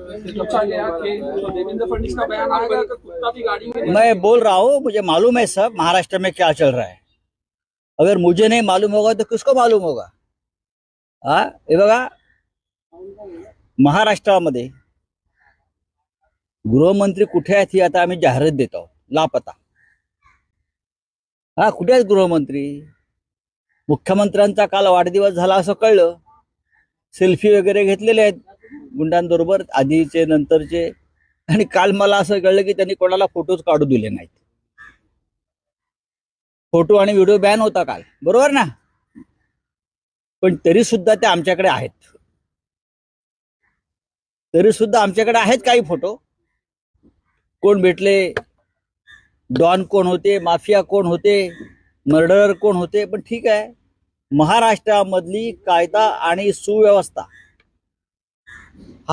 देवेंद्र फडणवीस का बयान आएगा कि कुत्ता भी गाड़ी में। मैं बोल रहा हूँ, मुझे मालूम है सब महाराष्ट्र में क्या चल रहा है। अगर मुझे नहीं मालूम होगा तो किसको मालूम होगा? हा, हे बघा, महाराष्ट्रामध्ये गृहमंत्री कुठे आहेत ही आता आम्ही जाहिरात देतो, लापता। हा, कुठे आहेत गृहमंत्री? मुख्यमंत्र्यांचा काल वाढदिवस झाला असं कळलं, सेल्फी वगैरे घेतलेले आहेत गुंडांबरोबर, आधीचे नंतरचे। आणि काल मला असं कळलं की त्यांनी कोणाला फोटोज काढू दिले नाहीत। फोटो आणि व्हिडिओ बॅन होता काल, बरोबर ना? पण तरी सुद्धा ते आमच्याकडे आहेत, तरी सुद्धा आमच्याकडे आहेत काही फोटो। कोण भेटले, डॉन कोण होते, माफिया कोण होते, मर्डरर कोण होते, पण ठीक आहे, महाराष्ट्रामधली कायदा आणि सुव्यवस्था